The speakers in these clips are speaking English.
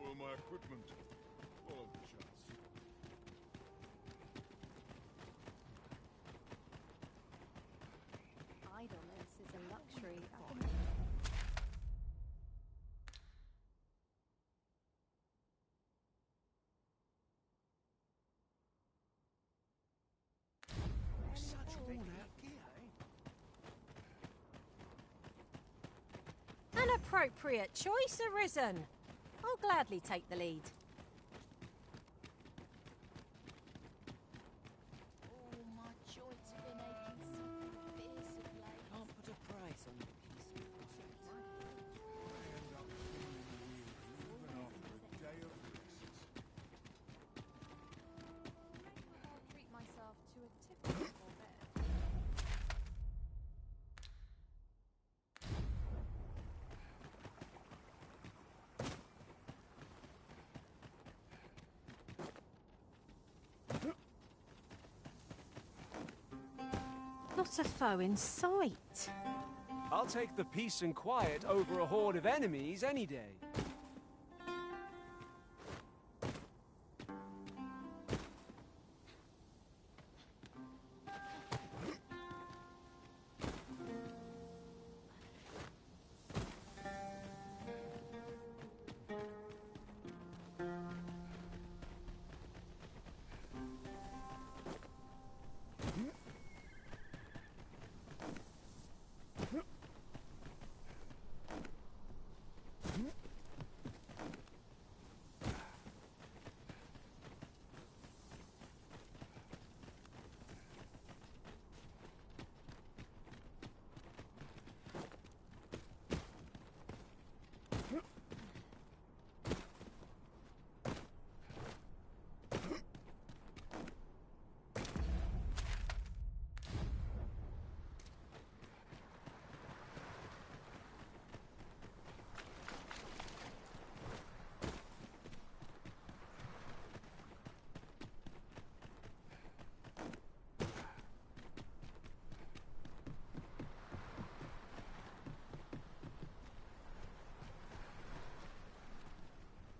All of my equipment. Full of shots. Idleness is a luxury. Such worn-out gear, eh? An appropriate choice arisen. I'll gladly take the lead. Oh, my joints have been aching something fierce of late. Can't put a price on the piece of profit. I end up feeling weary even after a day of rest. I'll treat myself to a typical bed. Not a foe in sight. I'll take the peace and quiet over a horde of enemies any day.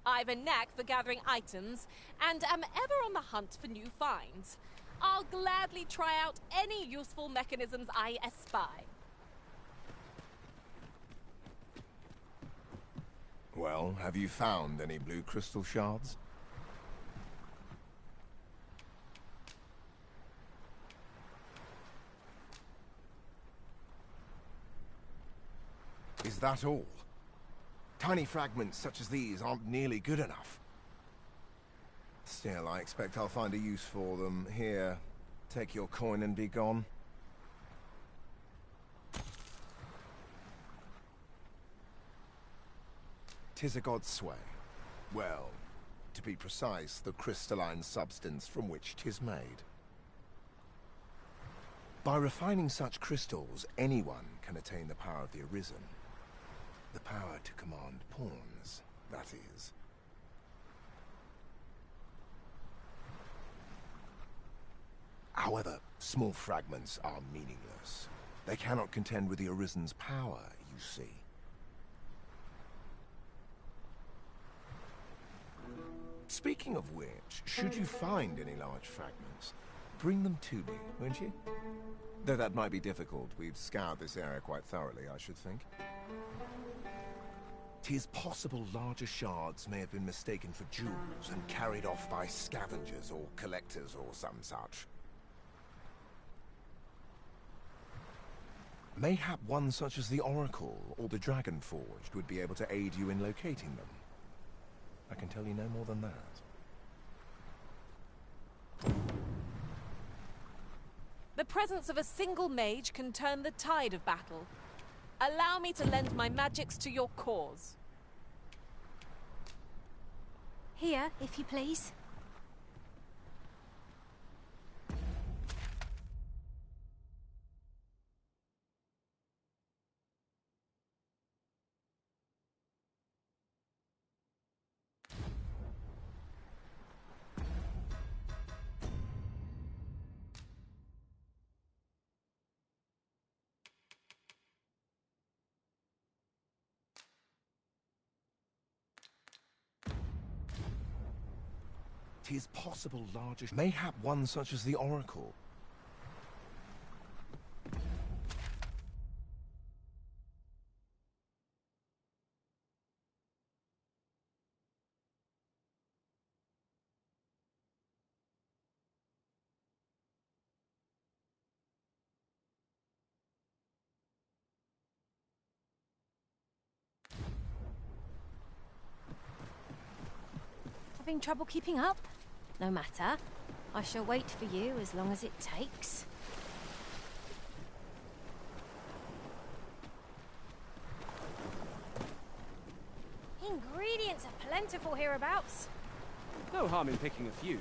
I've a knack for gathering items, and am ever on the hunt for new finds. I'll gladly try out any useful mechanisms I espy. Well, have you found any blue crystal shards? Is that all? Tiny fragments such as these aren't nearly good enough. Still, I expect I'll find a use for them. Here, take your coin and be gone. 'Tis a god's sway. Well, to be precise, the crystalline substance from which 'tis made. By refining such crystals, anyone can attain the power of the Arisen. The power to command pawns, that is. However, small fragments are meaningless. They cannot contend with the Arisen's power, you see. Speaking of which, should you find any large fragments, bring them to me, won't you? Though that might be difficult. We've scoured this area quite thoroughly, I should think. 'Tis possible larger shards may have been mistaken for jewels and carried off by scavengers or collectors or some such. Mayhap one such as the Oracle or the Dragon Forged would be able to aid you in locating them. I can tell you no more than that. The presence of a single mage can turn the tide of battle. Allow me to lend my magics to your cause. Here, if you please. 'Tis possible larger... Mayhap one such as the Oracle. Having trouble keeping up? No matter. I shall wait for you as long as it takes. Ingredients are plentiful hereabouts. No harm in picking a few.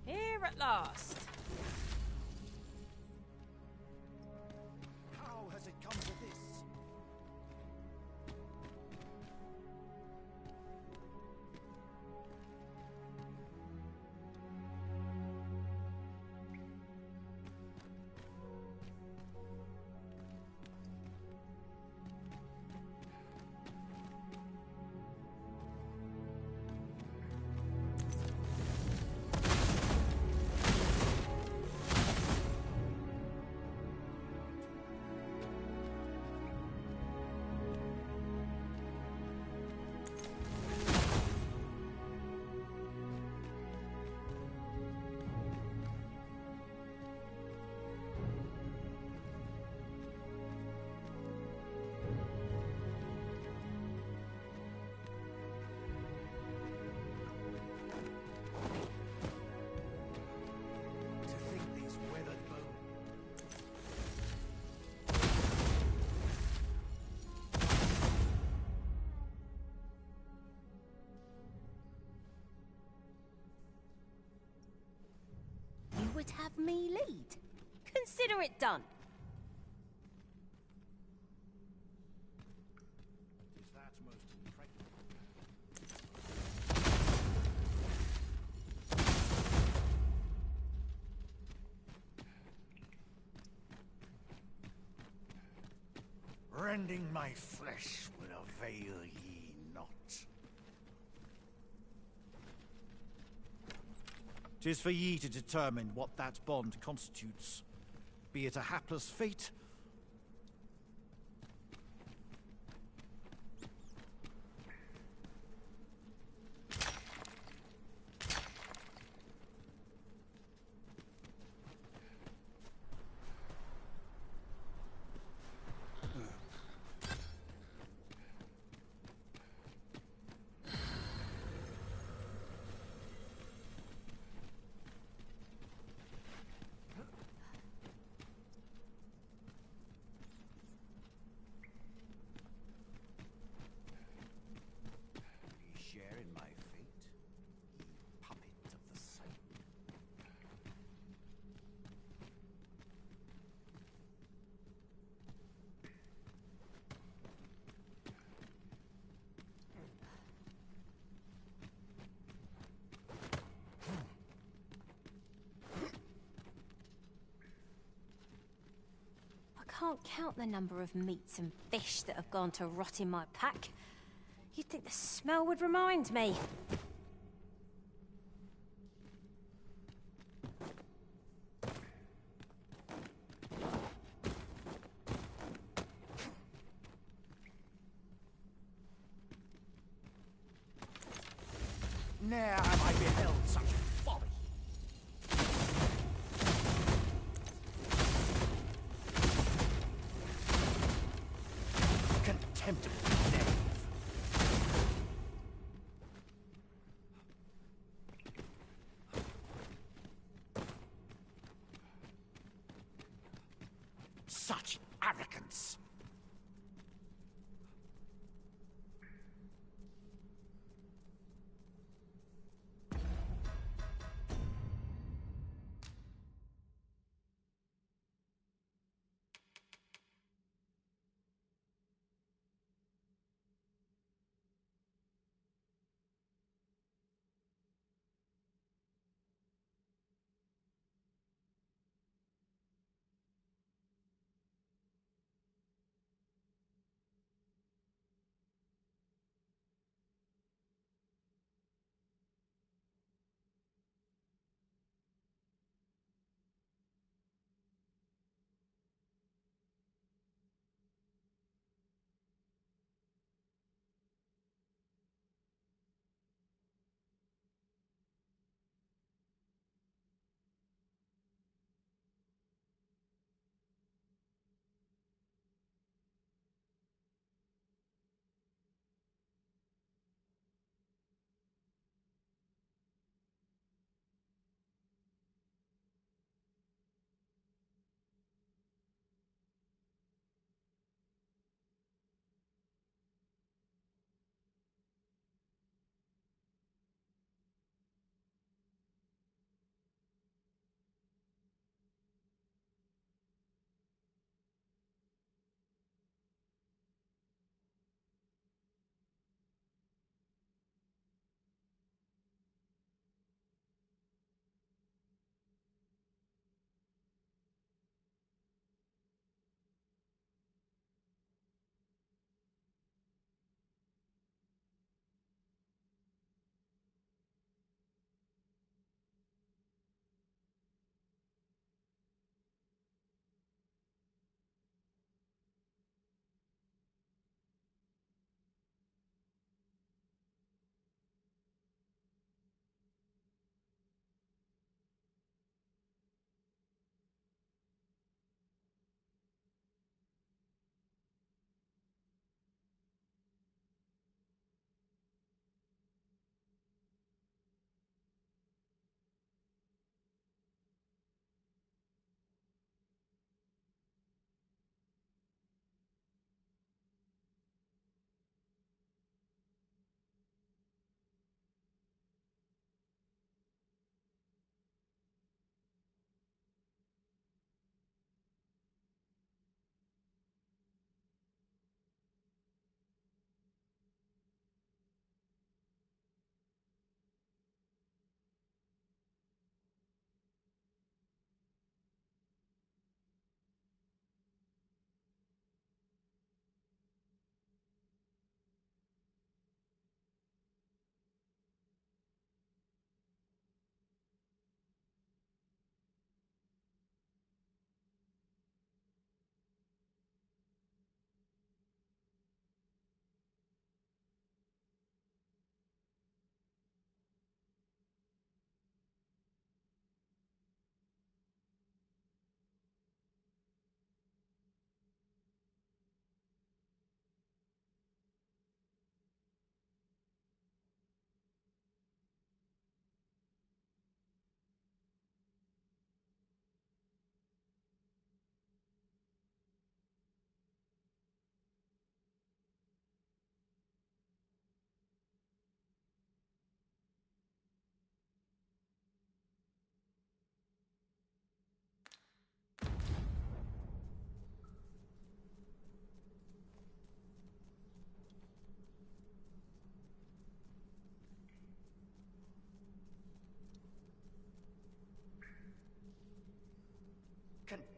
Here at last. How has it come to this? Would have me lead. Consider it done. Is that most impregnable? Rending my flesh will avail ye not. 'Tis for ye to determine what that bond constitutes, be it a hapless fate. Share in my fate, ye puppet of the sun. I can't count the number of meats and fish that have gone to rot in my pack. You'd think the smell would remind me. Ne'er have I beheld such folly. Contemptible knave. Such arrogance.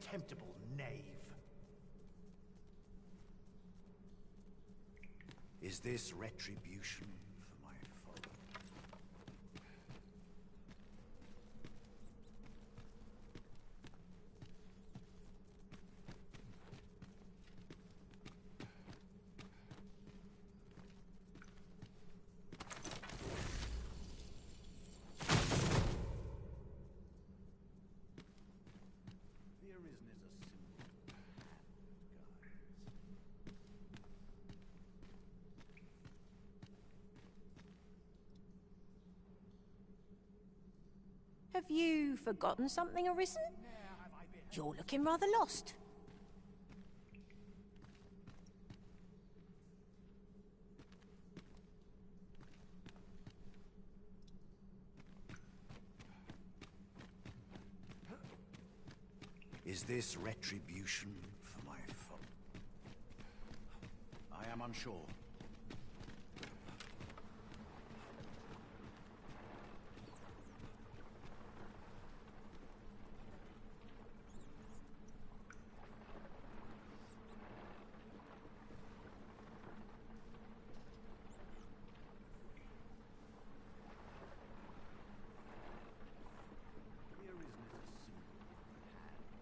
contemptible knave. Is this retribution for my folly? The Arisen is a simple hand, guys. Have you forgotten something, Arisen? You're looking rather lost. Is this retribution for my folly? I am unsure. The Arisen is a simple hand, guys.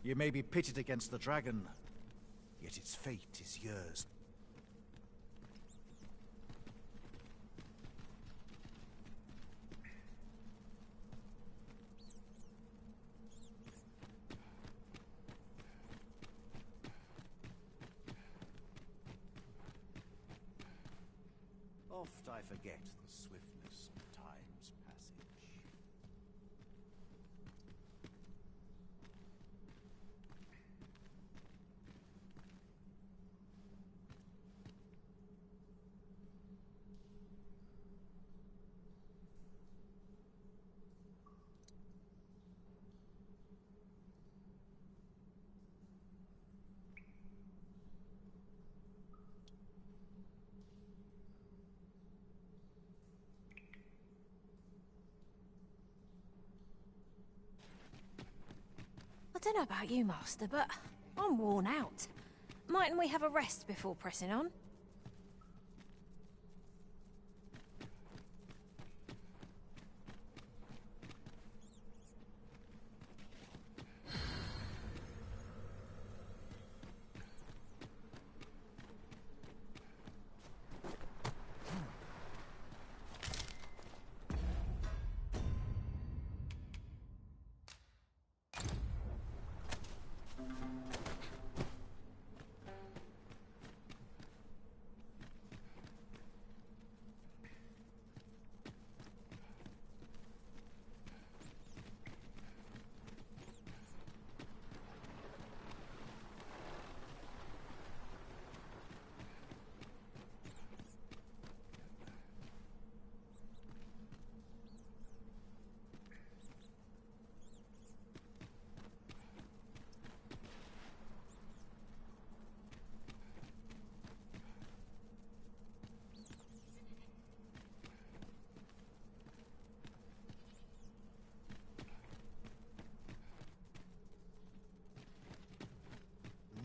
You may be pitted against the dragon, yet its fate is yours. Oft I forget the swiftness of time's passage. I don't know about you, Master, but I'm worn out. Mightn't we have a rest before pressing on?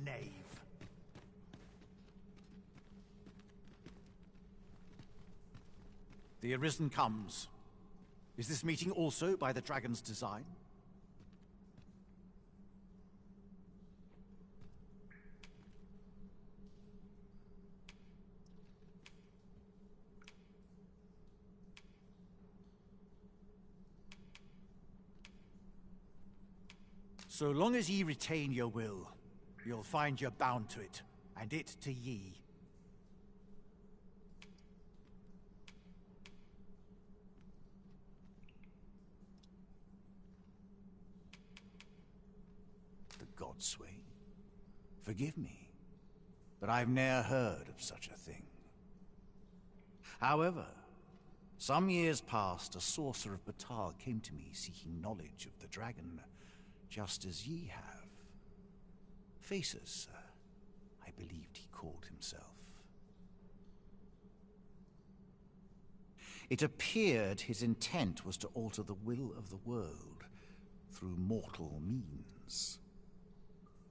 Knave. The Arisen comes. Is this meeting also by the dragon's design? So long as ye retain your will, you'll find you're bound to it, and it to ye. The Godsway? Forgive me, but I've ne'er heard of such a thing. However, some years past, a sorcerer of Batar came to me seeking knowledge of the dragon, just as ye have. Faces, sir, I believed he called himself. It appeared his intent was to alter the will of the world through mortal means.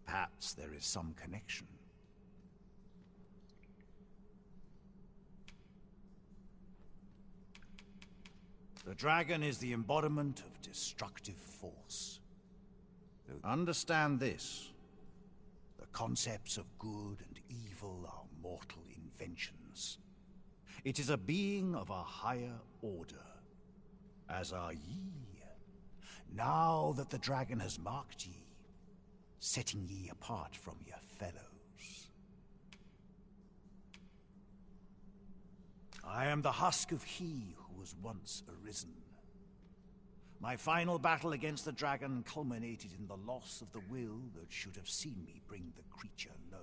Perhaps there is some connection. The dragon is the embodiment of destructive force. Understand this. The concepts of good and evil are mortal inventions. It is a being of a higher order, as are ye. Now that the dragon has marked ye, setting ye apart from your fellows. I am the husk of he who was once arisen. My final battle against the dragon culminated in the loss of the will that should have seen me bring the creature low.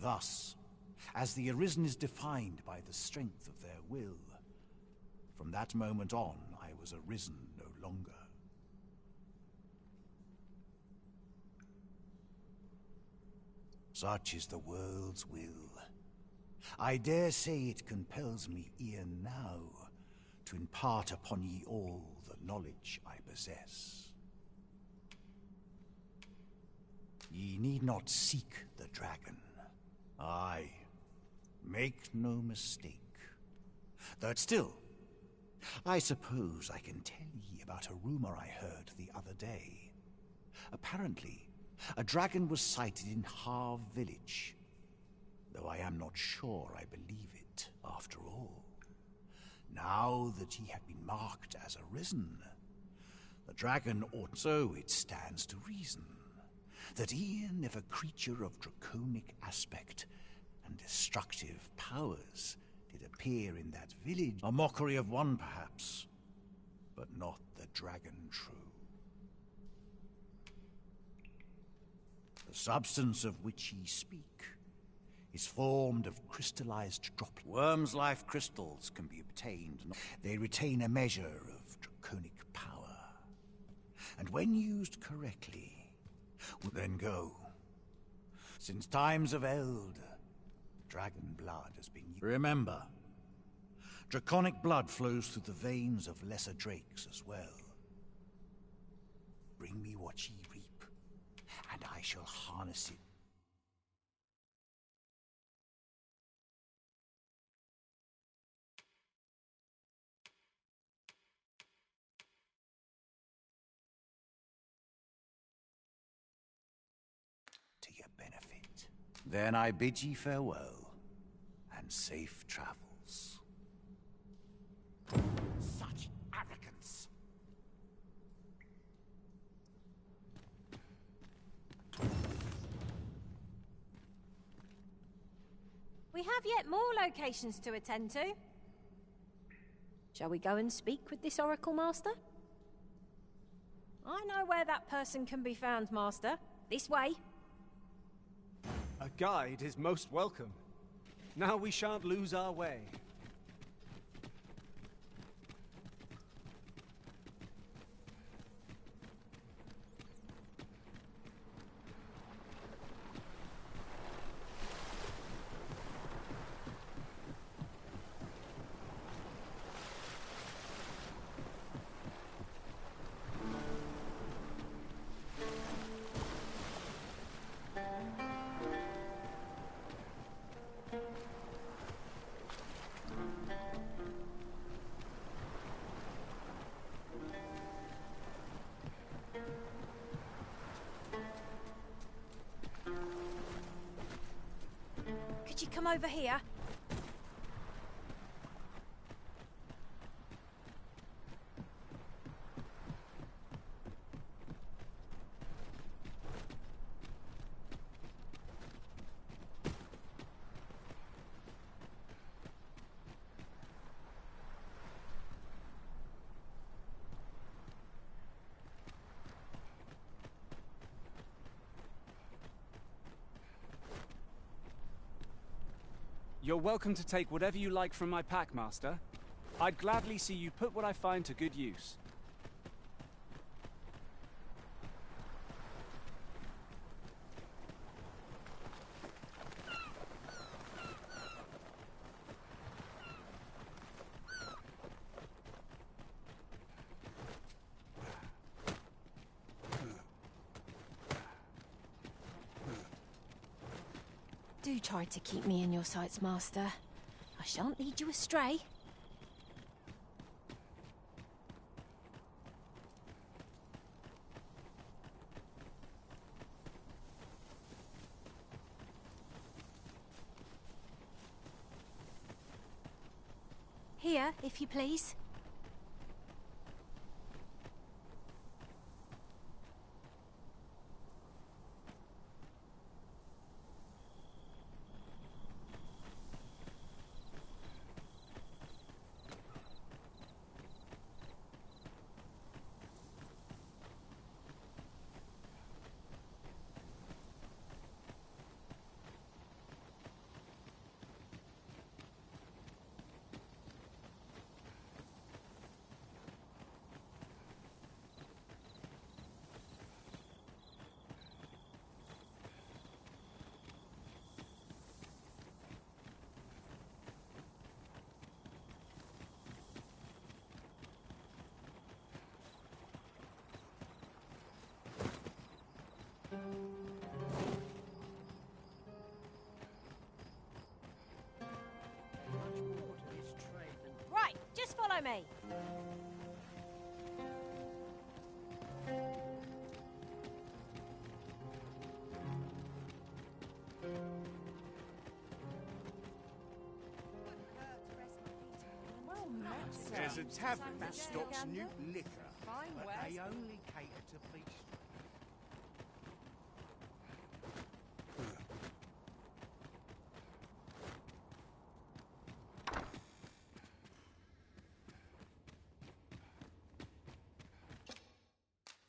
Thus, as the Arisen is defined by the strength of their will, from that moment on, I was Arisen no longer. Such is the world's will. I dare say it compels me e'en now to impart upon ye all the knowledge I possess. Ye need not seek the dragon. Aye, make no mistake. That still, I suppose I can tell ye about a rumor I heard the other day. Apparently, a dragon was sighted in Harv village, though I am not sure I believe it after all. Now that ye have been marked as arisen, the dragon ought, so it stands to reason, that e'en if a creature of draconic aspect and destructive powers did appear in that village, a mockery of one perhaps, but not the dragon true. The substance of which ye speak is formed of crystallized droplets. Worms' life crystals can be obtained. They retain a measure of draconic power, and when used correctly, will then go. Since times of eld, dragon blood has been used. Remember, draconic blood flows through the veins of lesser drakes as well. Bring me what ye reap, and I shall harness it. To your benefit. Then I bid ye farewell, and safe travels. Such arrogance! We have yet more locations to attend to. Shall we go and speak with this Oracle Master? I know where that person can be found, Master. This way. A guide is most welcome. Now we shan't lose our way. Could you come over here? You're welcome to take whatever you like from my pack, Master. I'd gladly see you put what I find to good use. Do try to keep me in your sights, Master. I shan't lead you astray. Here, if you please. Follow me. Well met, sir. There's a tavern that stocks new liquor, Fine but wares. they only cater to beasts.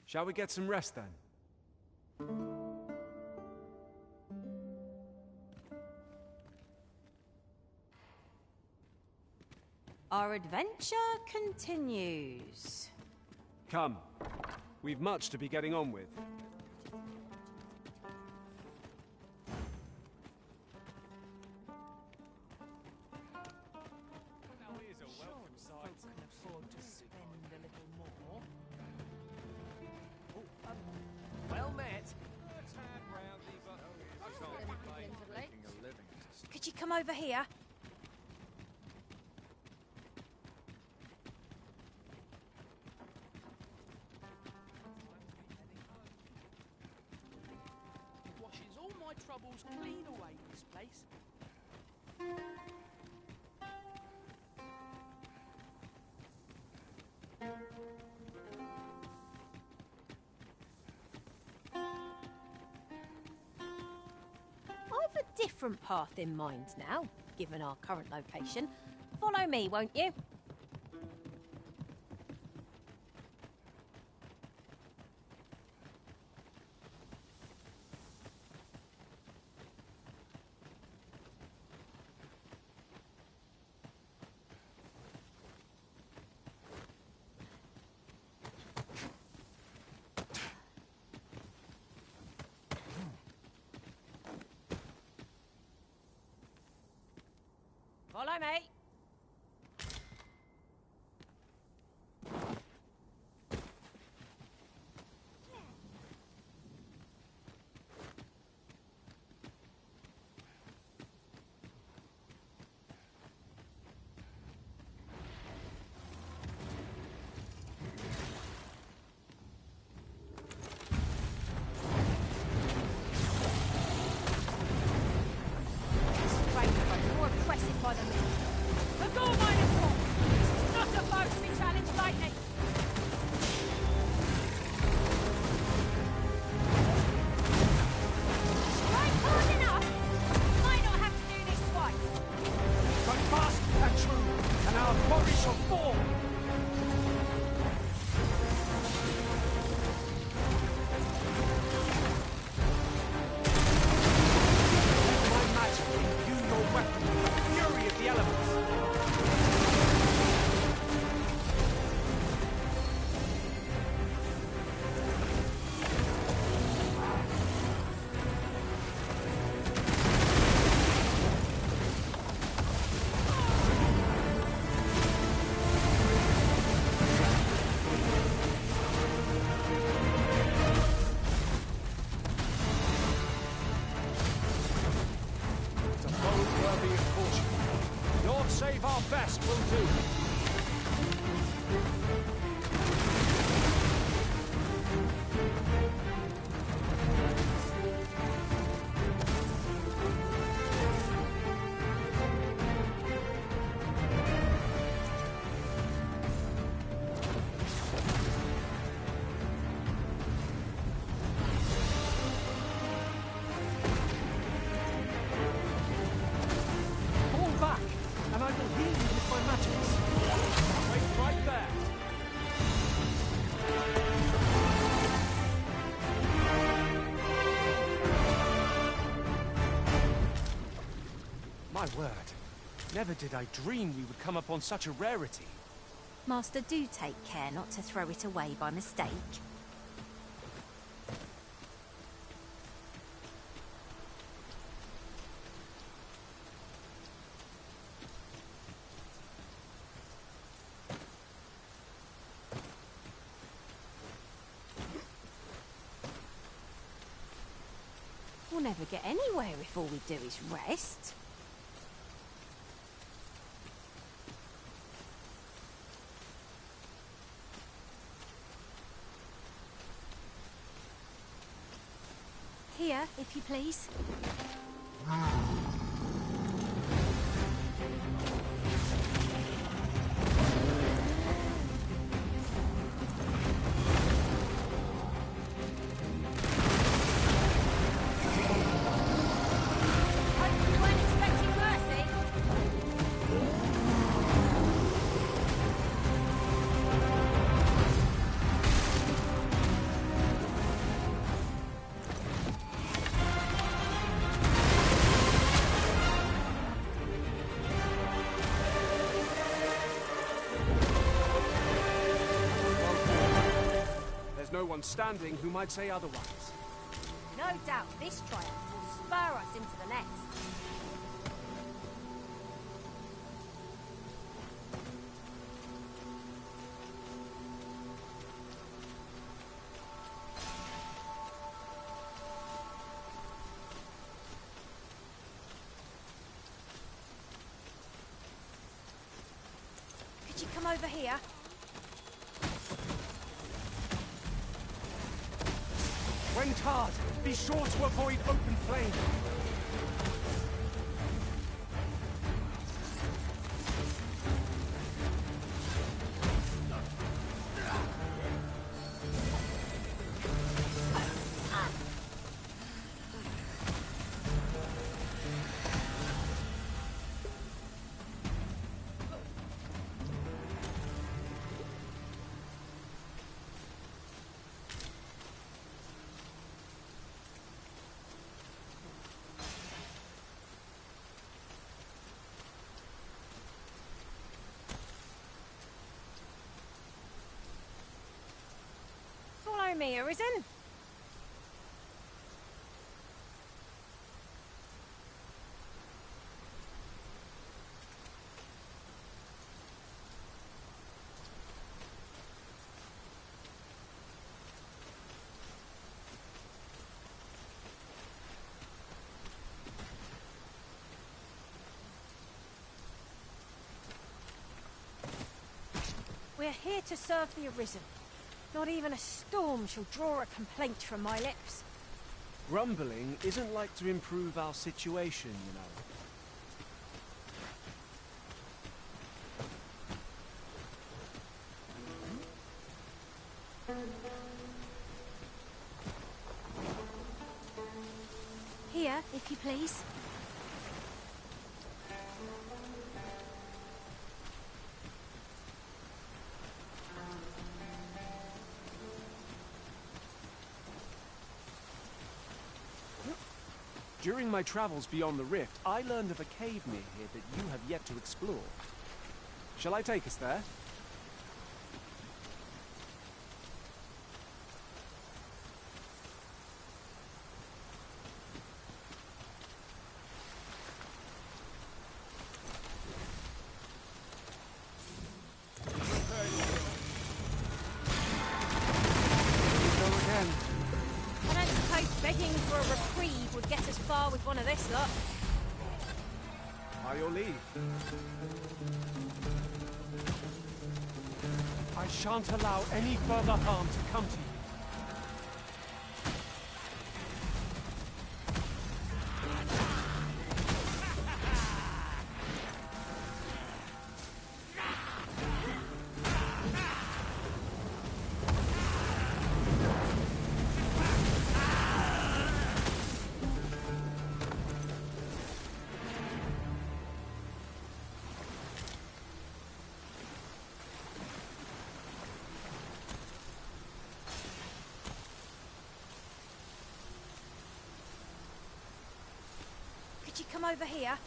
Shall we get some rest then? Our adventure continues. Come. We've much to be getting on with. Now here's a welcome sight. Can afford to spend a little more. Well met. Could you come over here? Washes all my troubles clean away, this place. I've a different path in mind now, given our current location. Follow me, won't you? Follow me. Strange folk, more oppressive by the minute. The door mine is wrong. This is not a foe to be challenged lightly. Strike hard enough. Might not have to do this twice. Go fast and true, and our quarry shall fall! My magic will imbue your weapon with the fury of the elements! It's a bold worthy of fortune. Naught save our best will do. Fall back, and I will heal you with my magics. Wait right there. My word. Never did I dream we would come upon such a rarity. Master, do take care not to throw it away by mistake. We'll never get anywhere if all we do is rest. Here, if you please. Hope you weren't expecting mercy. There's no one standing who might say otherwise. No doubt this triumph will spur us into the next. Could you come over here? When tarred, be sure to avoid open flame. Follow me, Arisen. We're here to serve the Arisen. Not even a storm shall draw a complaint from my lips. Grumbling isn't like to improve our situation, you know. Here, if you please. During my travels beyond the rift, I learned of a cave near here that you have yet to explore. Shall I take us there? I don't suppose begging for a reprieve would get us far with one of this lot. By your leave. I shan't allow any further harm to come to you. Could you come over here?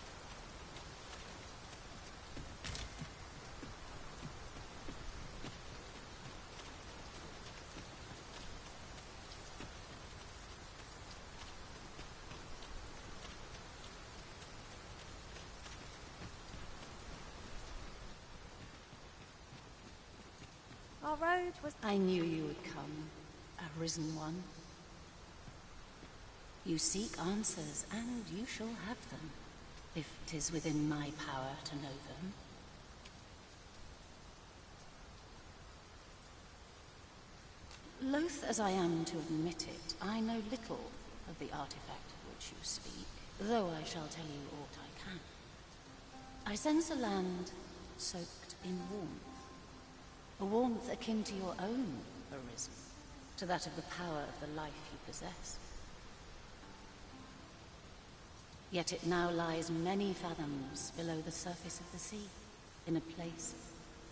Our road was... I knew you would come, Arisen One. You seek answers, and you shall have them, if 'tis within my power to know them. Loath as I am to admit it, I know little of the artifact of which you speak, though I shall tell you aught I can. I sense a land soaked in warmth. A warmth akin to your own arisen, to that of the power of the life you possess. Yet it now lies many fathoms below the surface of the sea, in a place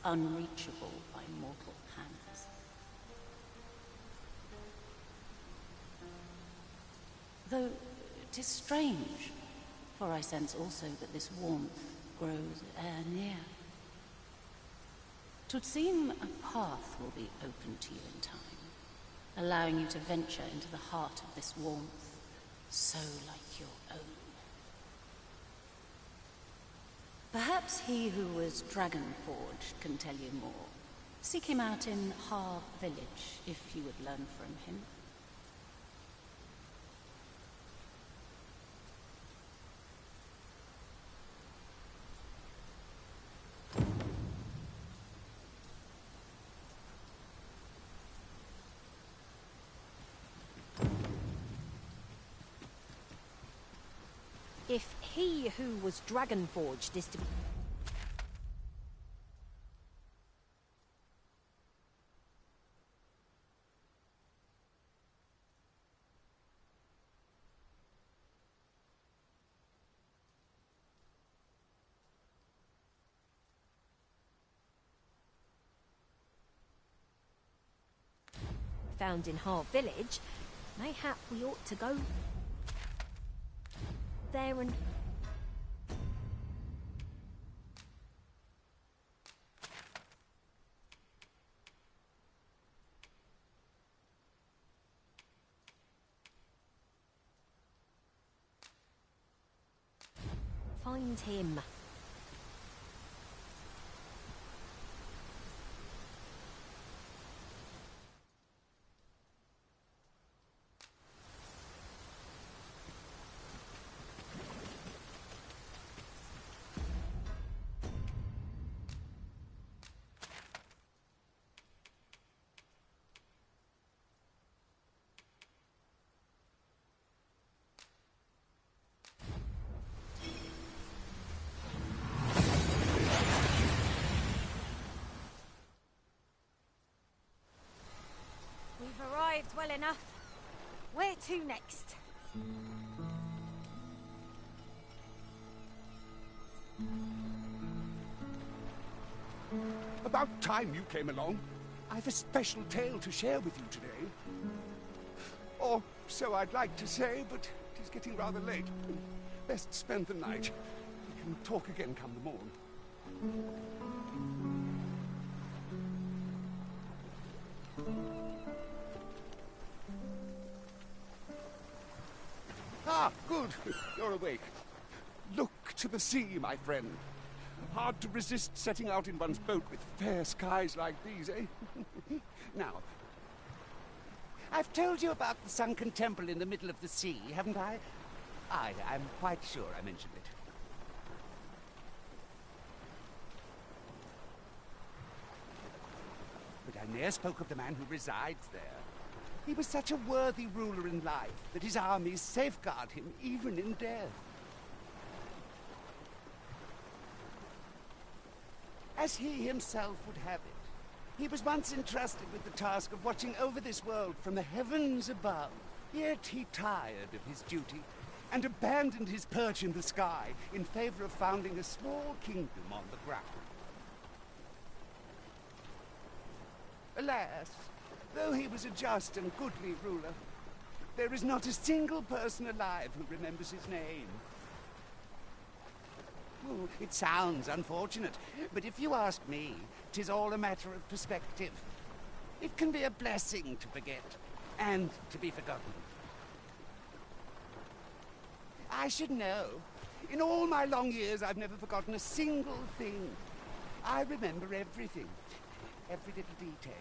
unreachable by mortal hands. Though 'tis strange, for I sense also that this warmth grows ere near. 'Twould seem a path will be open to you in time, allowing you to venture into the heart of this warmth, so like your own. Perhaps he who was dragon-forged can tell you more. Seek him out in Har village, if you would learn from him. If he who was dragon-forged is to be... found in Har village, mayhap we ought to go there and... find him. We've arrived well enough. Where to next? About time you came along. I've a special tale to share with you today. Or so I'd like to say, but it is getting rather late. Best spend the night. We can talk again come the morn. Ah, good. You're awake. Look to the sea, my friend. Hard to resist setting out in one's boat with fair skies like these, eh? Now, I've told you about the sunken temple in the middle of the sea, haven't I? I'm quite sure I mentioned it. But I ne'er spoke of the man who resides there. He was such a worthy ruler in life that his armies safeguard him even in death. As he himself would have it, he was once entrusted with the task of watching over this world from the heavens above. Yet he tired of his duty and abandoned his perch in the sky in favor of founding a small kingdom on the ground. Alas, though he was a just and goodly ruler, there is not a single person alive who remembers his name. Oh, it sounds unfortunate, but if you ask me, 'tis all a matter of perspective. It can be a blessing to forget, and to be forgotten. I should know. In all my long years, I've never forgotten a single thing. I remember everything, every little detail.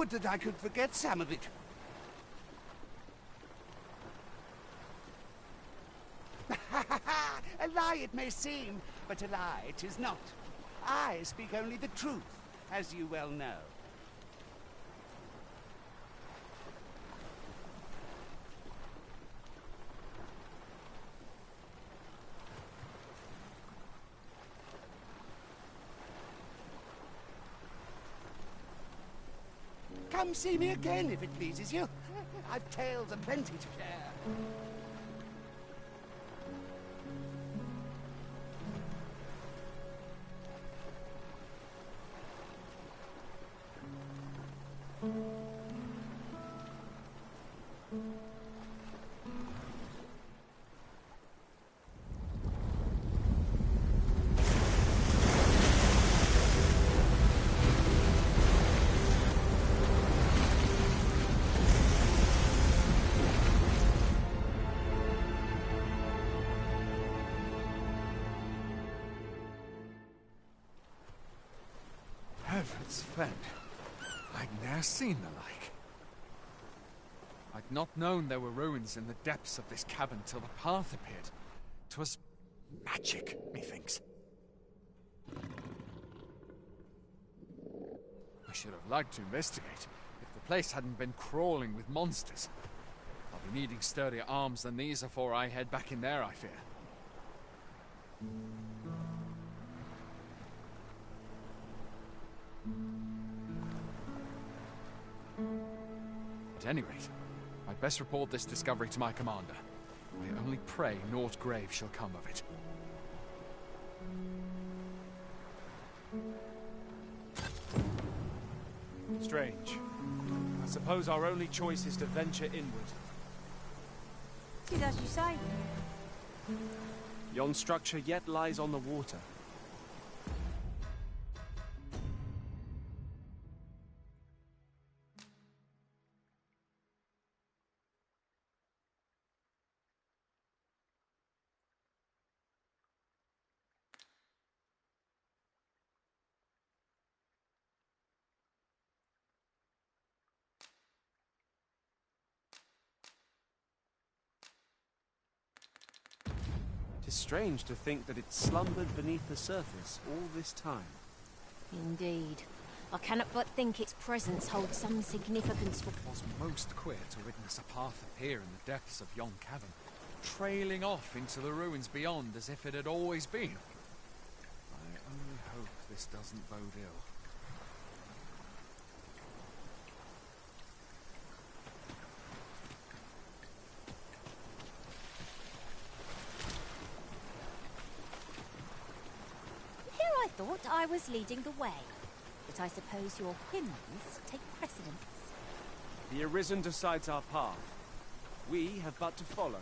Would that I could forget some of it. A lie it may seem, but a lie it is not. I speak only the truth, as you well know. Come see me again if it pleases you. I've tales aplenty to share. Heaven's fend. I'd ne'er seen the like. I'd not known there were ruins in the depths of this cavern till the path appeared. 'Twas magic, methinks. I should have liked to investigate, if the place hadn't been crawling with monsters. I'll be needing sturdier arms than these afore I head back in there, I fear. At any rate, I'd best report this discovery to my commander. I only pray naught grave shall come of it. Strange. I suppose our only choice is to venture inward. It is as you say. Yon structure yet lies on the water. It's strange to think that it slumbered beneath the surface all this time. Indeed. I cannot but think its presence holds some significance for... It was most queer to witness a path appear in the depths of yon cavern, trailing off into the ruins beyond as if it had always been. I only hope this doesn't bode ill. I thought I was leading the way, but I suppose your whims take precedence. The Arisen decides our path. We have but to follow.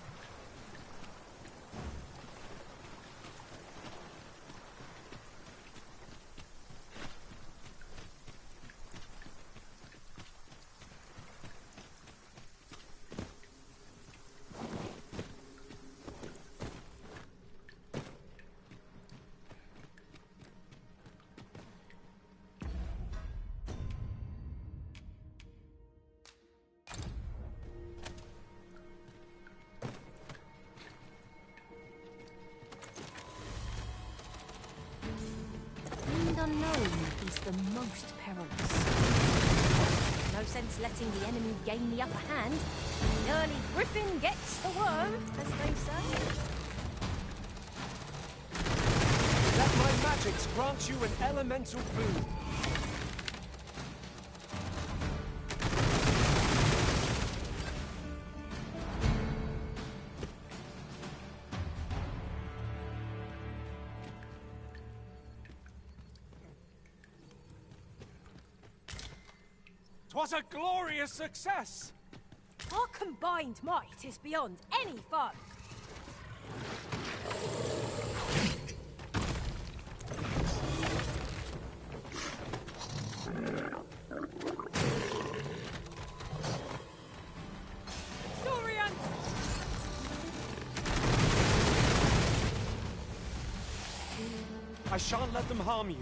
Unknown is the most perilous. No sense letting the enemy gain the upper hand. The early griffin gets the worm, as they say. Let my magics grant you an elemental boon. Was a glorious success! Our combined might is beyond any foe. Saurian! I shan't let them harm you.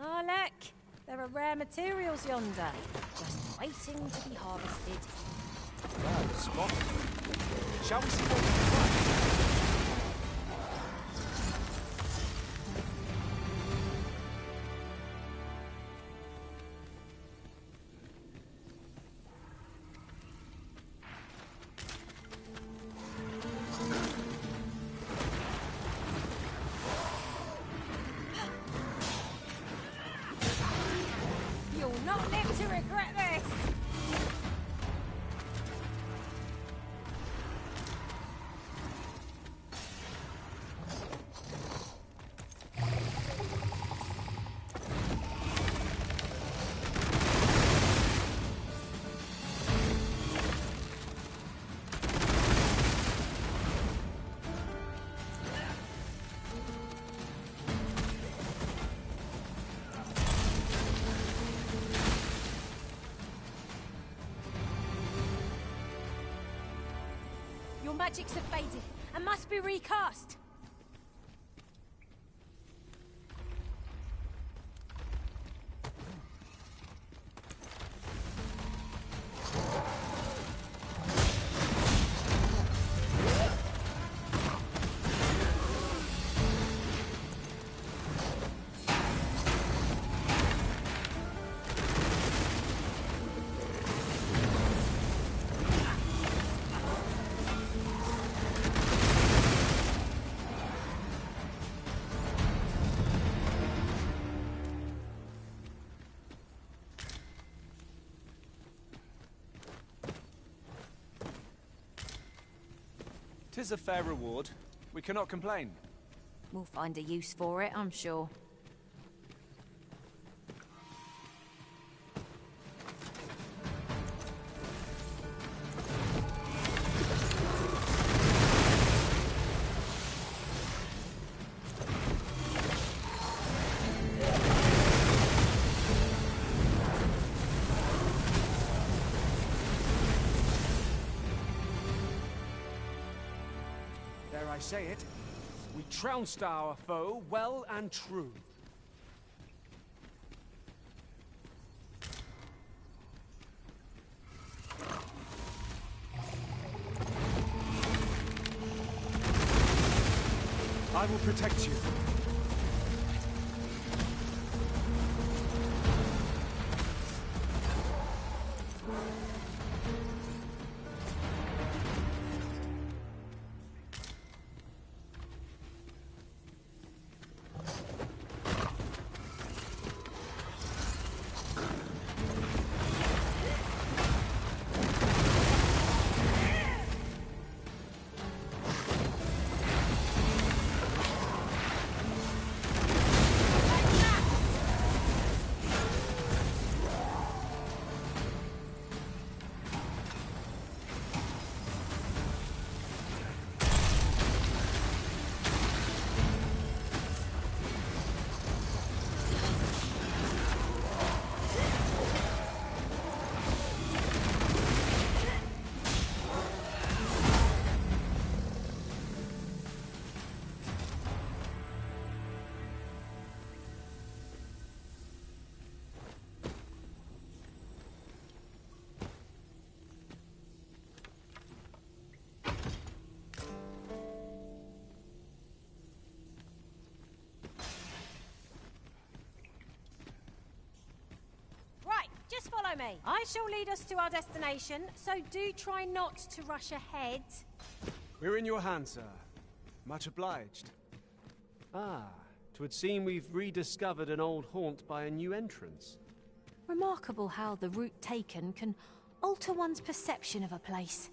Oh, look! There are rare materials yonder, just waiting to be harvested. Well spotted. Shall we see what we can find? You'll not live to regret this! Your magics have faded and must be recast. Tis a fair reward. We cannot complain. We'll find a use for it, I'm sure. Dare I say it? We trounced our foe well and true. I will protect you. Just follow me. I shall lead us to our destination, so do try not to rush ahead. We're in your hands, sir. Much obliged. Ah, 'twould seem we've rediscovered an old haunt by a new entrance. Remarkable how the route taken can alter one's perception of a place.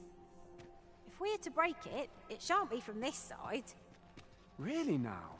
If we are to break it, it shan't be from this side. Really now?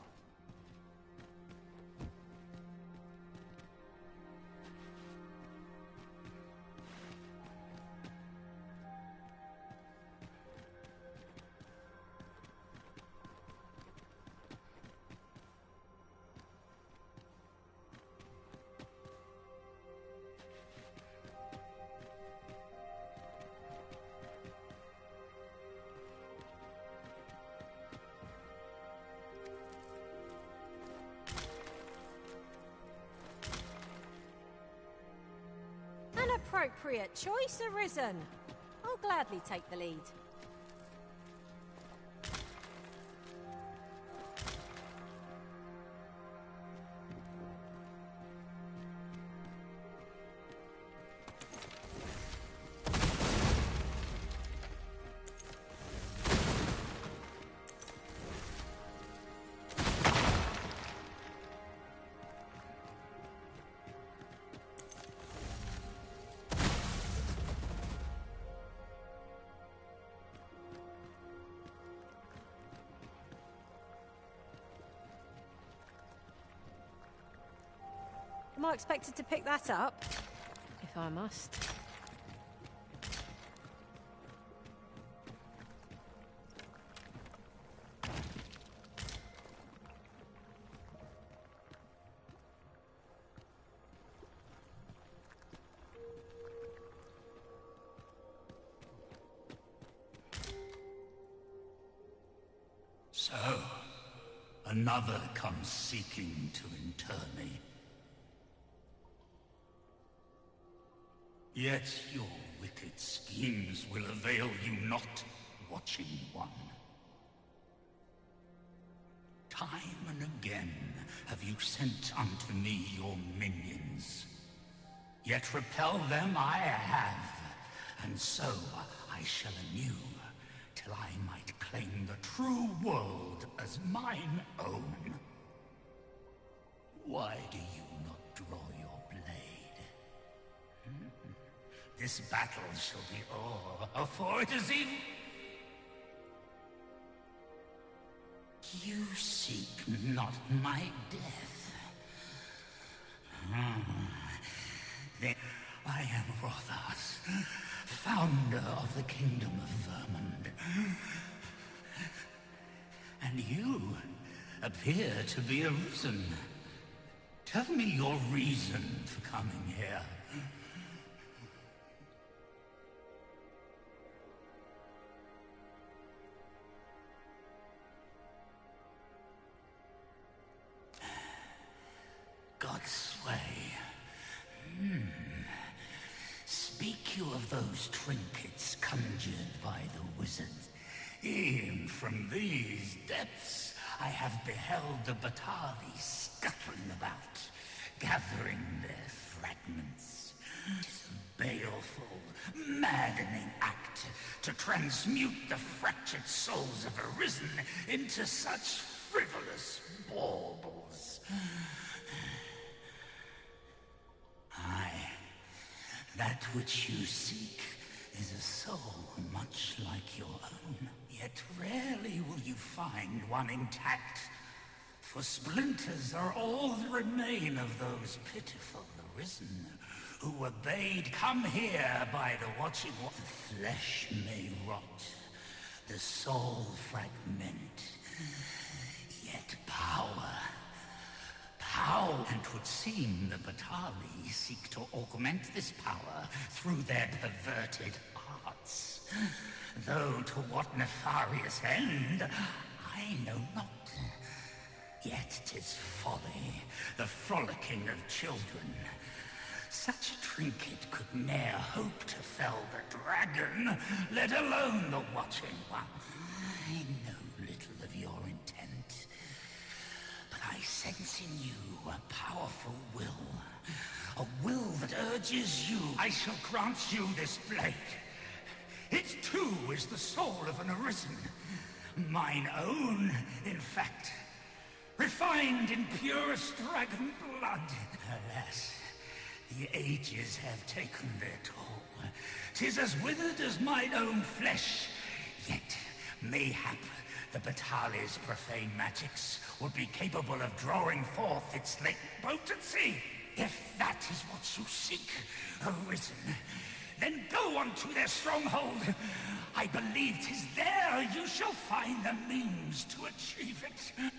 appropriate choice, Arisen. I'll gladly take the lead. Am I expected to pick that up? If I must. So, another comes seeking to inter me. Yet your wicked schemes will avail you not, Watching One. Time and again have you sent unto me your minions. Yet repel them I have, and so I shall anew, till I might claim the true world as mine own. Why do you not draw your blade? This battle shall be o'er, for it is even... You seek not my death. Then I am Rothas, founder of the Kingdom of Vermund. And you appear to be arisen. Tell me your reason for coming here. God's way. Speak you of those trinkets conjured by the wizard. E'en from these depths I have beheld the Batali scuttling about, gathering their fragments. 'Tis a baleful, maddening act to transmute the fractured souls of Arisen into such frivolous baubles. Aye, that which you seek is a soul much like your own. Yet rarely will you find one intact, for splinters are all that remain of those pitiful Arisen, who were bade come here by the Watching One. The flesh may rot, the soul fragment, yet power... And 'twould seem the Batali seek to augment this power through their perverted arts. Though to what nefarious end, I know not. Yet 'tis folly, the frolicking of children. Such a trinket could ne'er hope to fell the dragon, let alone the Watching One. I know little of your intent, but I sense in you a powerful will. A will that urges you. I shall grant you this blade. It too is the soul of an Arisen. Mine own, in fact. Refined in purest dragon blood. Alas, the ages have taken their toll. 'Tis as withered as mine own flesh. Yet, mayhap, the Batali's profane magics would be capable of drawing forth its latent potency. If that is what you seek, Arisen, then go on to their stronghold. I believe 'tis there you shall find the means to achieve it.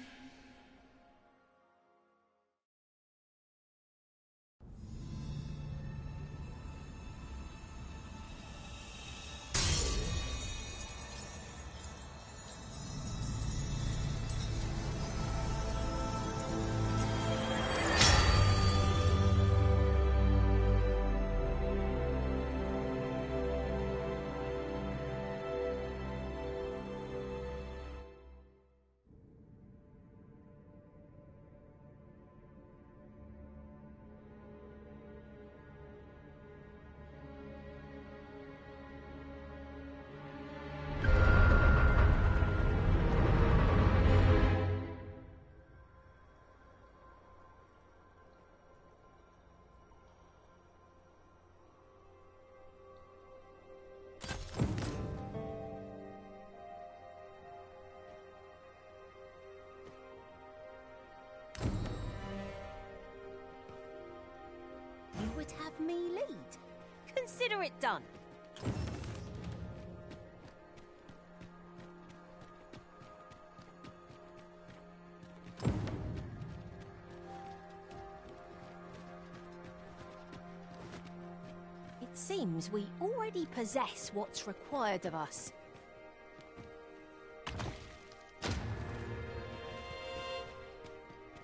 consider it done. It seems we already possess what's required of us.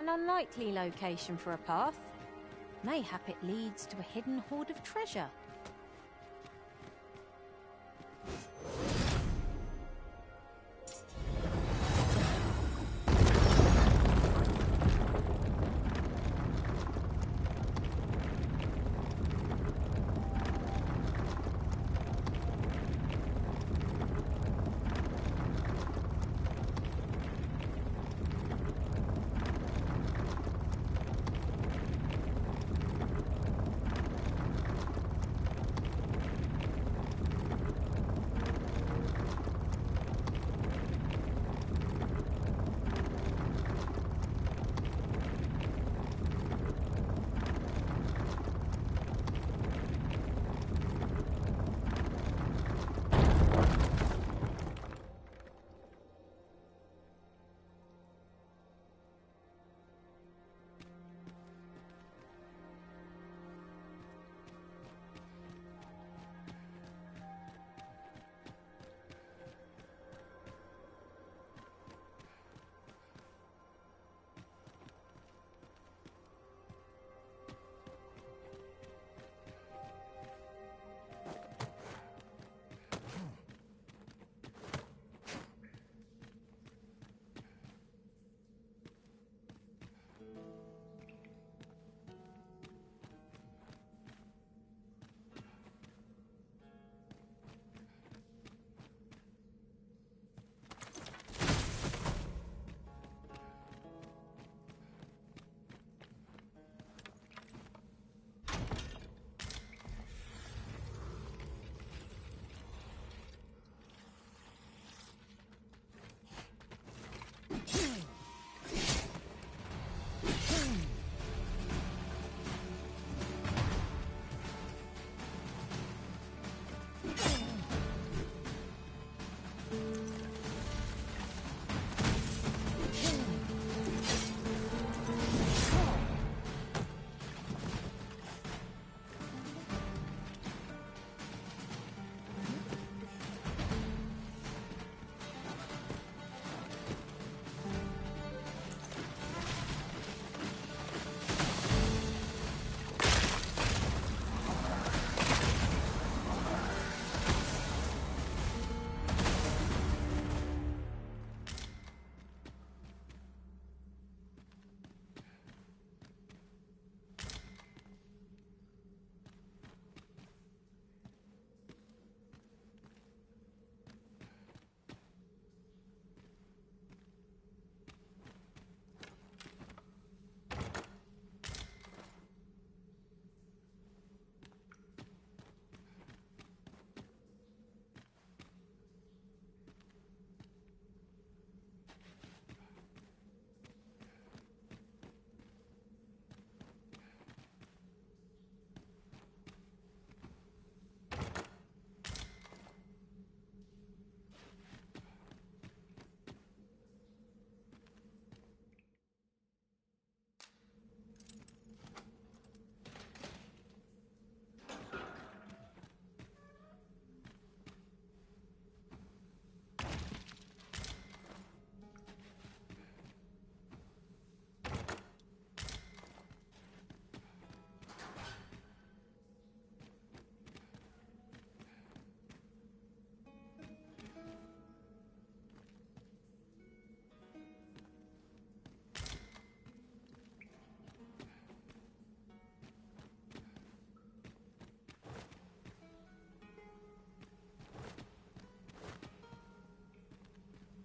An unlikely location for a path. Mayhap it leads to a hidden hoard of treasure.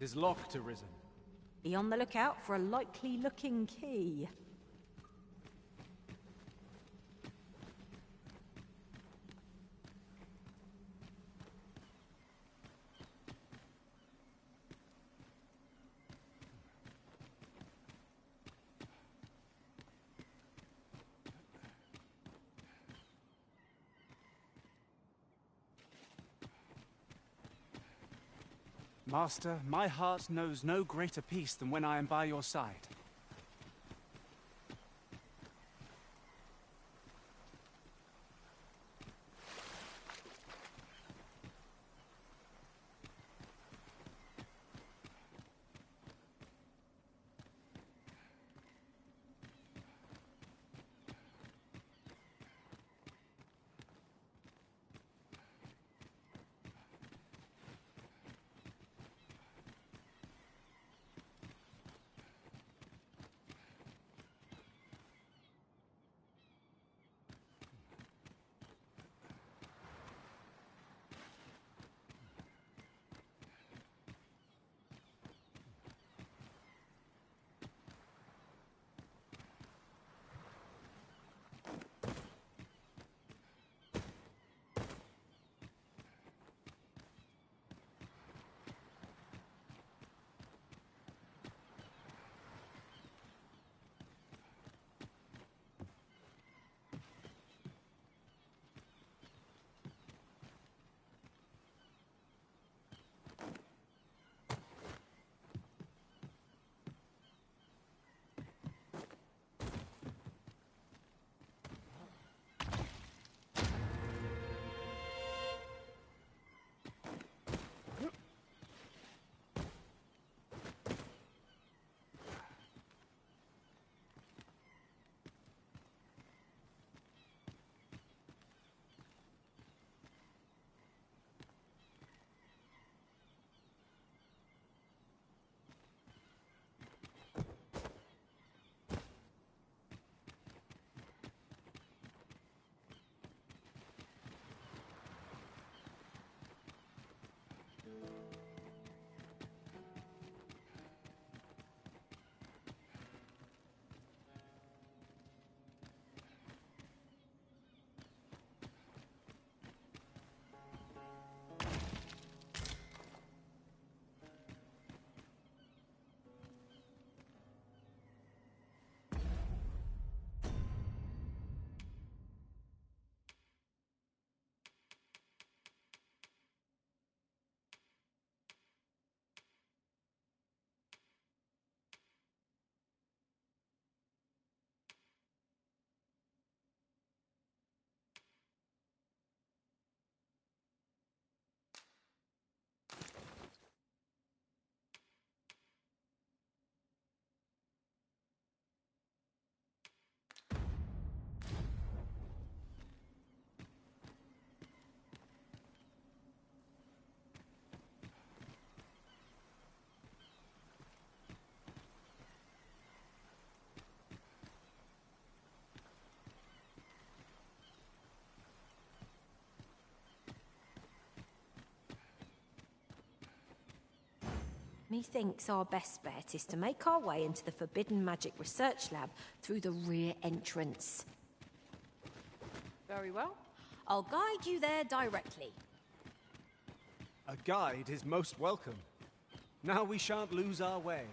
It is locked, Arisen. Be on the lookout for a likely-looking key. Master, my heart knows no greater peace than when I am by your side. Methinks our best bet is to make our way into the Forbidden Magic Research Lab through the rear entrance. Very well. I'll guide you there directly. A guide is most welcome. Now we shan't lose our way.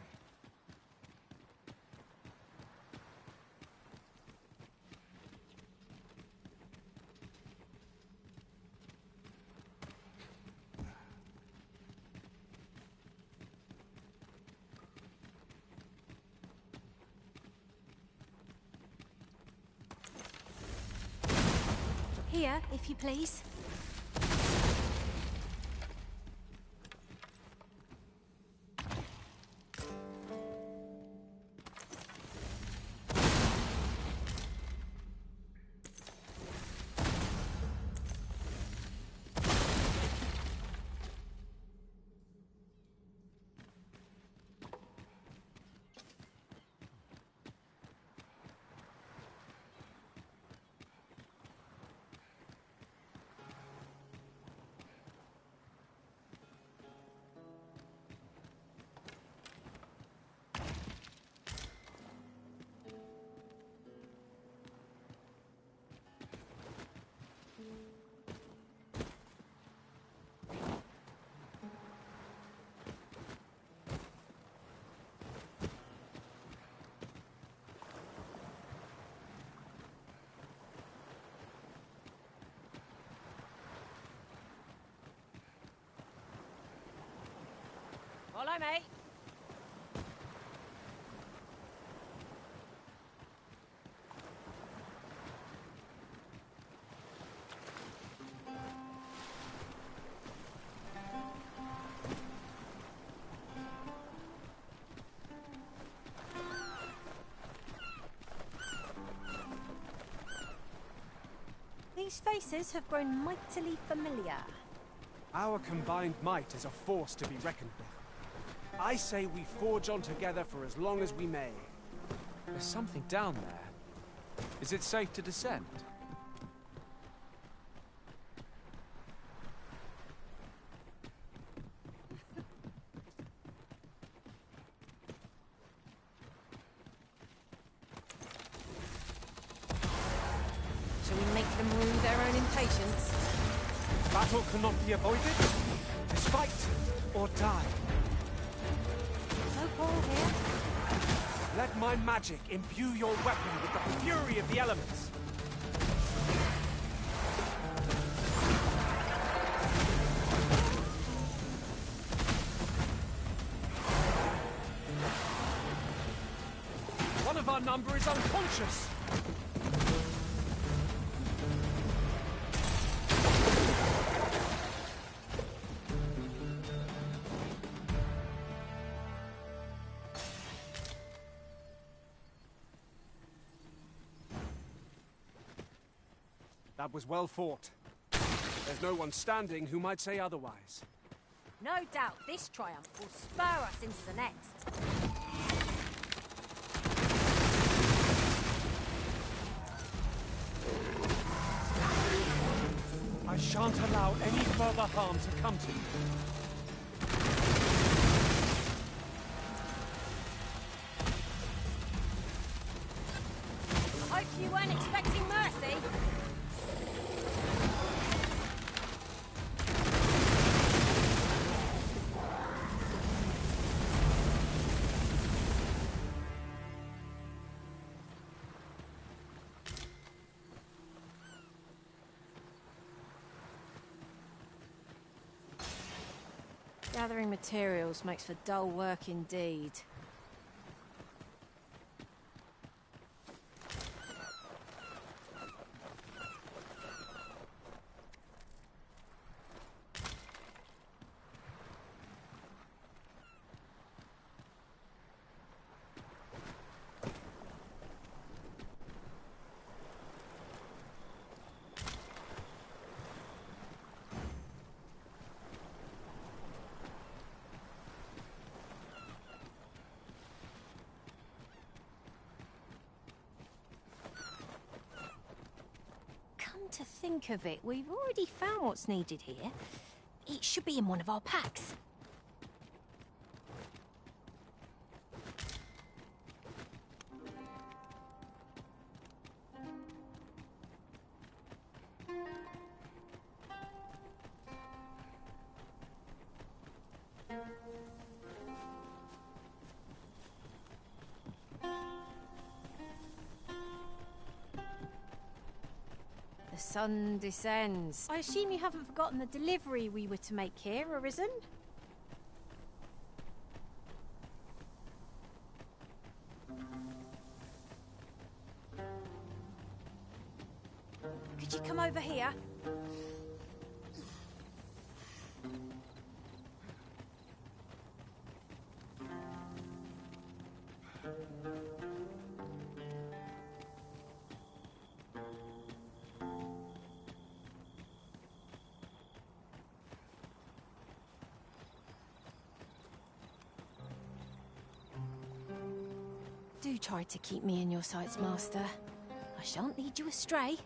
Here, if you please. Follow me. These faces have grown mightily familiar. Our combined might is a force to be reckoned with. I say we forge on together for as long as we may. There's something down there. Is it safe to descend? Shall we make them rue their own impatience? Battle cannot be avoided. It's fight or die. No quarrel here. Let my magic imbue your weapon with the fury of the elements. One of our number is unconscious. That was well fought. There's no one standing who might say otherwise. No doubt this triumph will spur us into the next. I shan't allow any further harm to come to you. Hope you weren't expecting mercy. Gathering materials makes for dull work indeed. To think of it, we've already found what's needed here. It should be in one of our packs. The sun descends. I assume you haven't forgotten the delivery we were to make here, Arisen? Could you come over here? Do try to keep me in your sights, Master. I shan't lead you astray.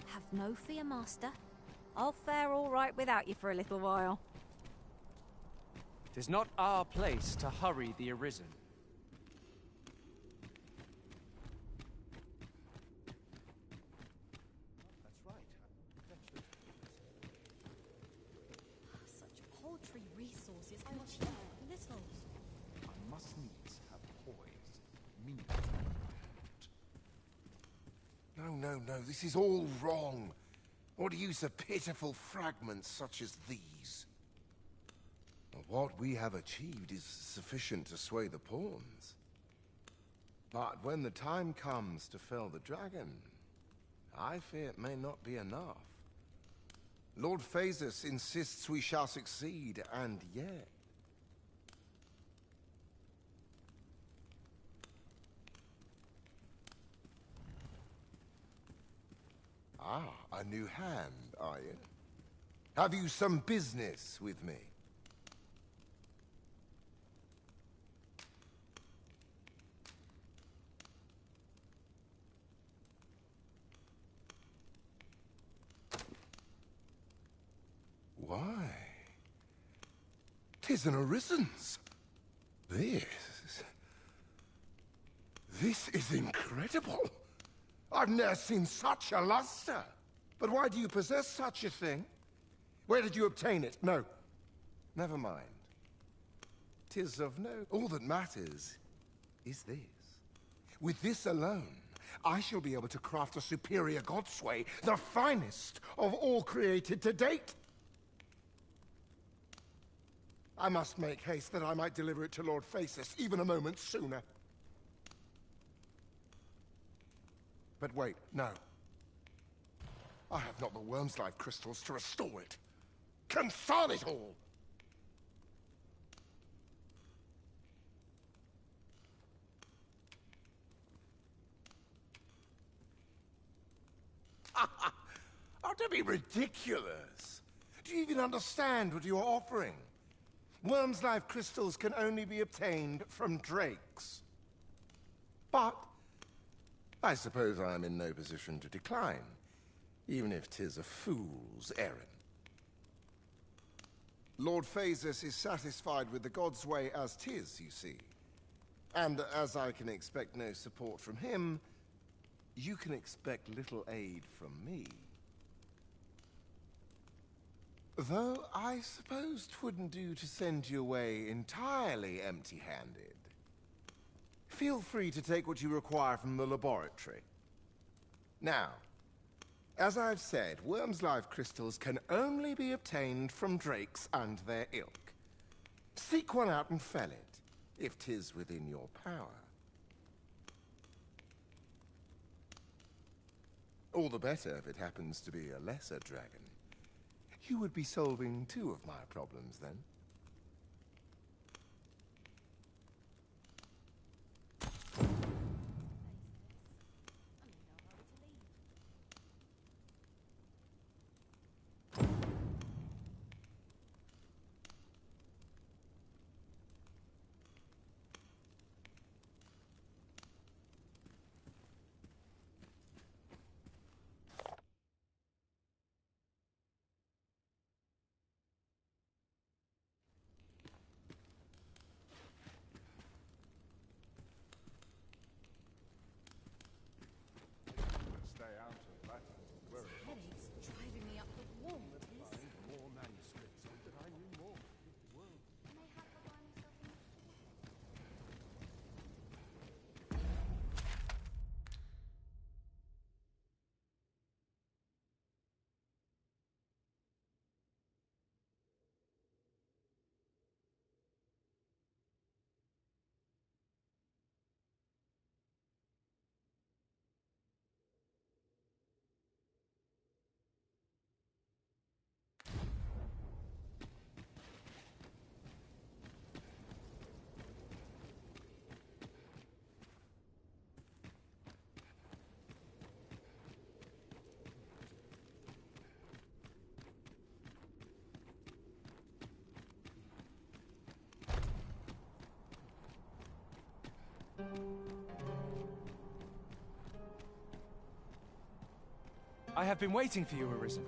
Have no fear, Master. I'll fare all right without you for a little while. 'Tis not our place to hurry the Arisen. That's right. Such paltry resources can achieve little. I must needs have poise, means. No, this is all wrong. What use of pitiful fragments such as these? What we have achieved is sufficient to sway the pawns. But when the time comes to fell the dragon, I fear it may not be enough. Lord Phasus insists we shall succeed, and yet... Ah, a new hand, are you? Have you some business with me? Why? 'Tis an Arisen's. This is incredible. I've never seen such a luster. But why do you possess such a thing? Where did you obtain it? No. Never mind. 'Tis of no... All that matters is this. With this alone, I shall be able to craft a superior godsway, the finest of all created to date. I must make haste that I might deliver it to Lord Phasus even a moment sooner. But wait, no. I have not the worm's life crystals to restore it. Confound it all! Oh, don't be ridiculous. Do you even understand what you are offering? Worm's life crystals can only be obtained from drakes. But I suppose I am in no position to decline, even if 'tis a fool's errand. Lord Phasus is satisfied with the God's way as 'tis, you see. And as I can expect no support from him, you can expect little aid from me. Though I suppose 'twouldn't do to send you away entirely empty-handed. Feel free to take what you require from the laboratory. Now, as I've said, worm's life crystals can only be obtained from drakes and their ilk. Seek one out and fell it, if 'tis within your power. All the better if it happens to be a lesser dragon. You would be solving 2 of my problems, then. Headache's driving me up the wall with this. More manuscripts, that I knew more. I have been waiting for you, Arisen.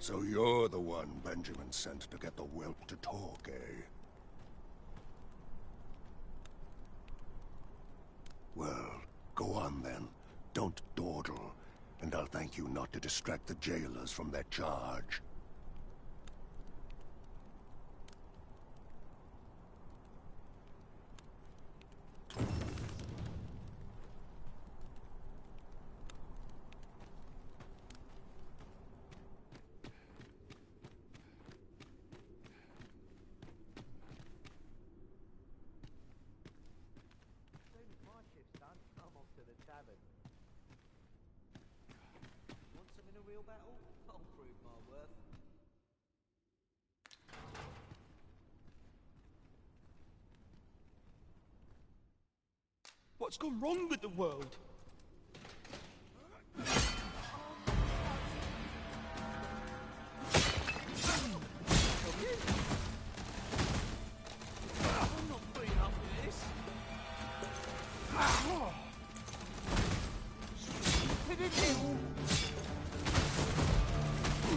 So you're the one Benjamin sent to get the whelp to talk, eh? Well, go on then. Don't dawdle, and I'll thank you not to distract the jailers from their charge. What's gone wrong with the world? I'm not putting up with this.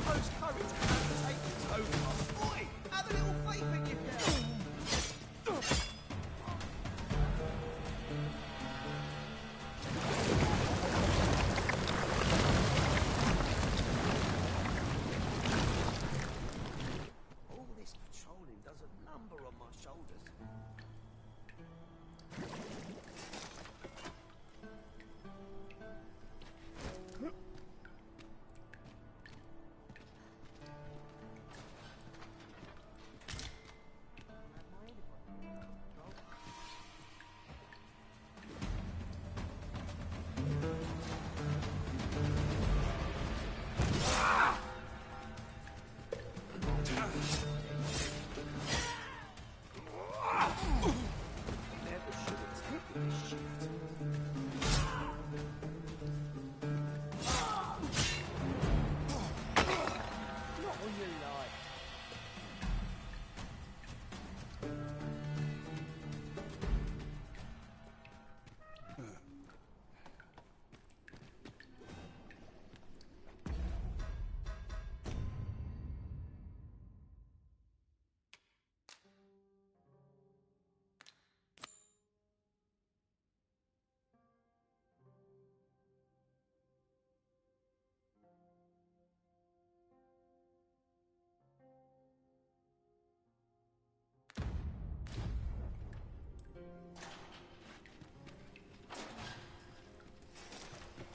Most courage cannot take its own. Boy, have a little faith in yourself. All this patrolling does a number on my shoulders.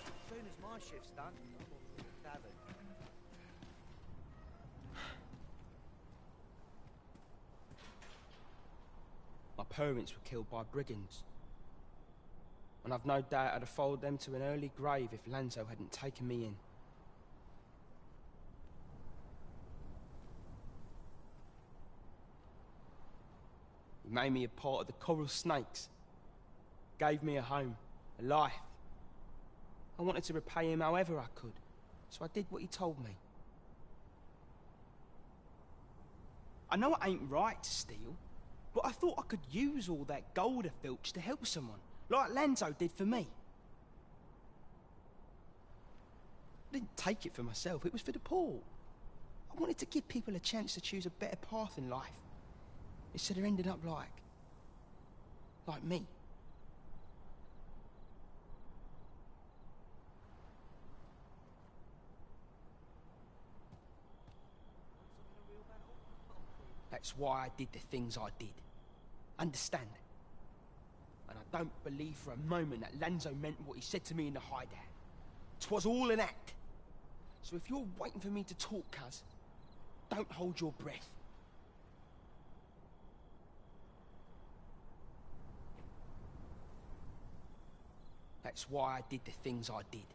As soon as my shift's done, I'm off to the tavern. My parents were killed by brigands. And I've no doubt I'd have followed them to an early grave if Lanzo hadn't taken me in. He made me a part of the coral snakes. Gave me a home, a life. I wanted to repay him however I could, so I did what he told me. I know it ain't right to steal, but I thought I could use all that gold I filched to help someone, like Lanzo did for me. I didn't take it for myself, it was for the poor. I wanted to give people a chance to choose a better path in life, instead of ending up like me. That's why I did the things I did. Understand? And I don't believe for a moment that Lanzo meant what he said to me in the hideout. 'Twas all an act. So if you're waiting for me to talk, cuz, don't hold your breath. That's why I did the things I did.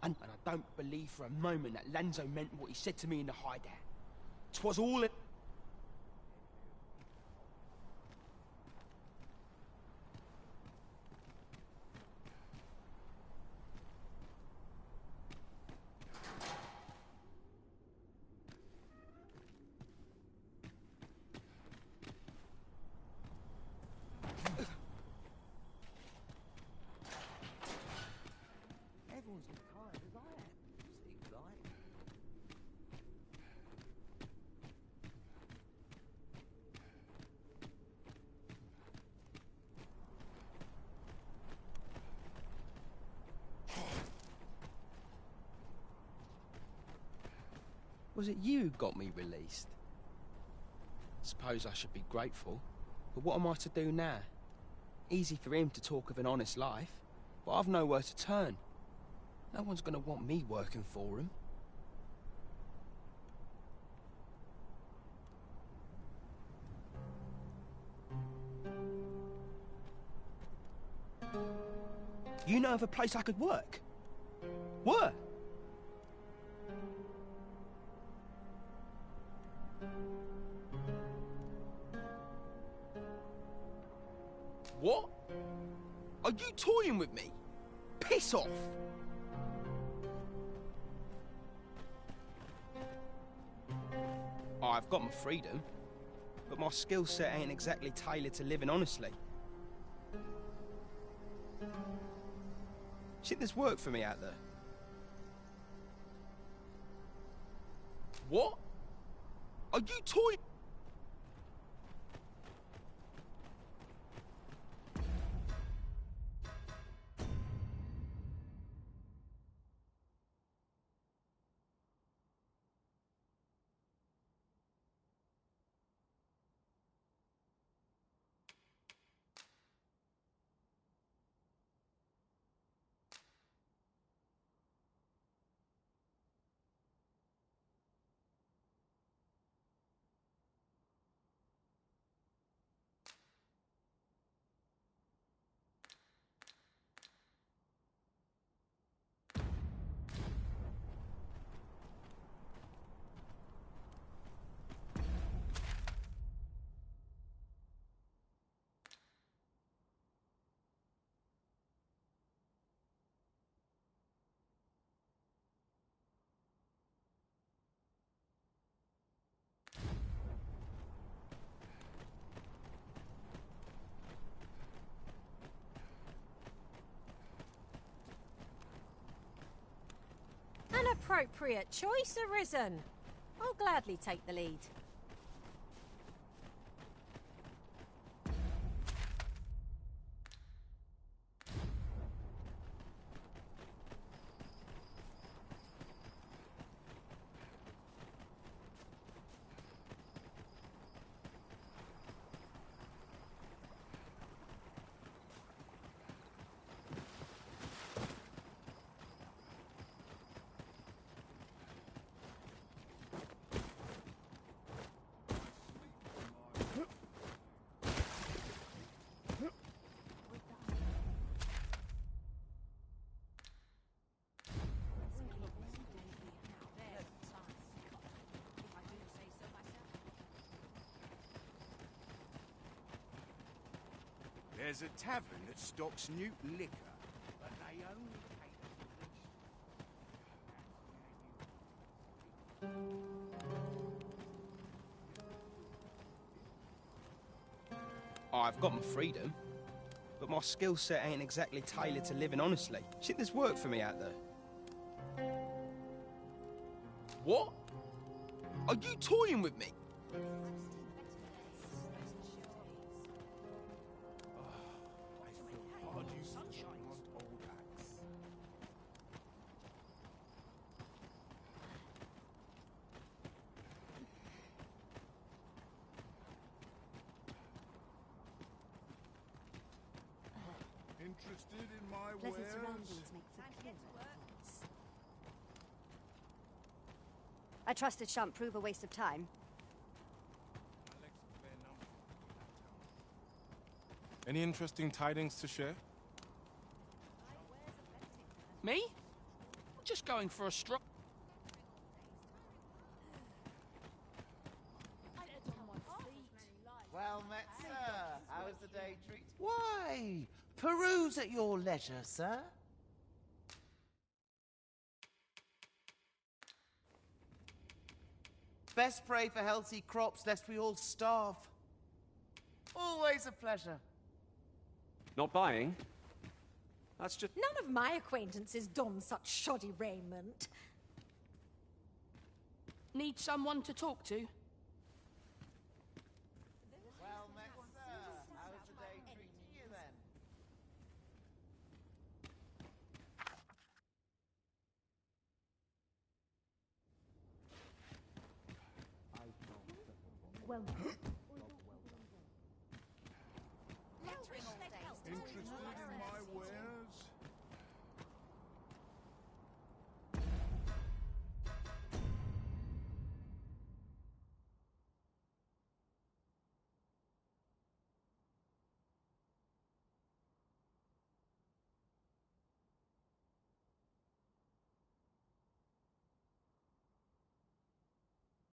And I don't believe for a moment that Lanzo meant what he said to me in the hideout. 'Twas all an... Everyone's as tired as I am, seems like. Was it you who got me released? Suppose I should be grateful, but what am I to do now? Easy for him to talk of an honest life, but I've nowhere to turn. No one's gonna want me working for him. You know of a place I could work? Where? What? Are you toying with me? Piss off! I've got my freedom, but my skill set ain't exactly tailored to living honestly. Think there's work for me out there? What? Are you toying? An appropriate choice arisen. I'll gladly take the lead. There's a tavern that stocks new liquor, but they only take I've got my freedom, but my skill set ain't exactly tailored to living honestly. Think there's work for me out there? What? Are you toying with me? Interested in my Pleasant wares? surroundings make for clearer thoughts. I trust it shan't prove a waste of time. Any interesting tidings to share? Me? I'm just going for a stroll. Well met, sir. How's the day treating? Why? Peruse at your leisure, sir. Best pray for healthy crops, lest we all starve. Always a pleasure. Not buying? That's just... None of my acquaintances don such shoddy raiment. Need someone to talk to? Well met, sir. How's the day treating you then? welcome.